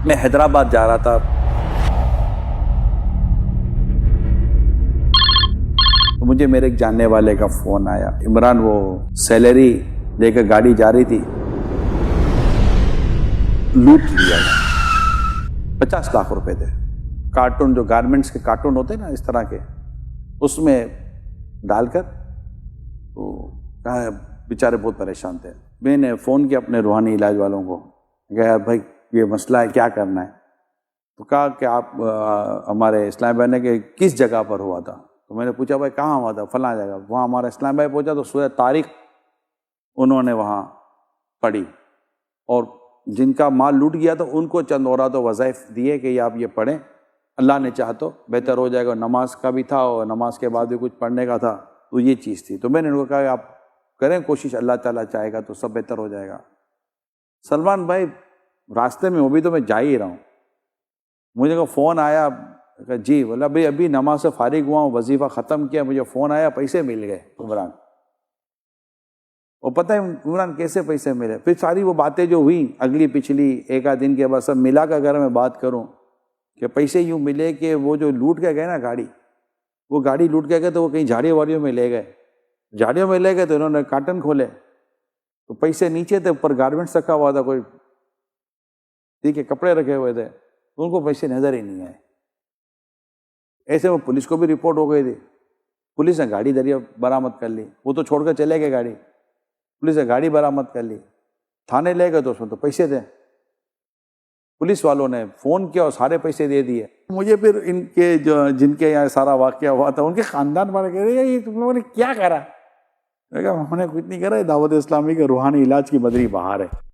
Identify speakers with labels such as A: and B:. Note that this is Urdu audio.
A: میں حیدرآباد جا رہا تھا تو مجھے میرے ایک جاننے والے کا فون آیا، عمران وہ سیلری لے کر گاڑی جا رہی تھی، لوٹ لیا گیا، 50 لاکھ روپے تھے، کارٹون جو گارمنٹس کے کارٹون ہوتے ہیں نا اس طرح کے، اس میں ڈال کر تو بیچارے بہت پریشان تھے۔ میں نے فون کیا اپنے روحانی علاج والوں کو، کہا یار بھائی یہ مسئلہ ہے، کیا کرنا ہے؟ تو کہا کہ آپ ہمارے اسلام بھائی نے کہ کس جگہ پر ہوا تھا؟ تو میں نے پوچھا بھائی کہاں ہوا تھا؟ فلاں جگہ۔ وہاں ہمارا اسلام بھائی پہنچا تو سورہ طارق انہوں نے وہاں پڑھی، اور جن کا مال لوٹ گیا تو ان کو چند اوراد و وظائف دیے کہ آپ یہ پڑھیں، اللہ نے چاہا تو بہتر ہو جائے گا۔ نماز کا بھی تھا اور نماز کے بعد بھی کچھ پڑھنے کا تھا، تو یہ چیز تھی۔ تو میں نے ان کو کہا کہ آپ کریں کوشش، اللہ تعالیٰ چاہے گا تو سب بہتر ہو جائے گا۔ سلمان بھائی راستے میں ابھی تو میں جا ہی رہا ہوں، مجھے کو فون آیا کہ جی، بولا بھائی ابھی نماز سے فارغ ہوا ہوں، وظیفہ ختم کیا، مجھے فون آیا پیسے مل گئے عمران۔ وہ پتہ ہے عمران کیسے پیسے ملے؟ پھر ساری وہ باتیں جو ہوئی اگلی پچھلی ایک آدھ دن کے بعد سب ملا کر اگر میں بات کروں کہ پیسے یوں ملے کہ وہ جو لوٹ کے گئے نا گاڑی، وہ گاڑی لوٹ کے گئے تو وہ کہیں جھاڑیوں واڑیوں میں لے گئے، جھاڑیوں میں لے گئے تو انہوں نے کارٹن کھولے تو پیسے نیچے تھے، اوپر گارمنٹس رکھا ہوا تھا، کوئی ٹھیک ہے کپڑے رکھے ہوئے تھے، تو ان کو پیسے نظر ہی نہیں آئے۔ ایسے وہ پولیس کو بھی رپورٹ ہو گئی تھی، پولیس نے گاڑی دریافت برآمد کر لی، وہ تو چھوڑ کر چلے گئے گاڑی، پولیس نے گاڑی برآمد کر لی، تھانے لے گئے تو اس میں تو پیسے تھے، پولیس والوں نے فون کیا اور سارے پیسے دے دیے۔ مجھے پھر ان کے جن کے یہاں سارا واقعہ ہوا تھا ان کے خاندان والے کہہ رہے ہیں یہ تم لوگوں نے کیا کرا؟ میں کہا ہم نے کچھ نہیں کرا، دعوت اسلامی کے روحانی علاج کی بدری بہار ہے۔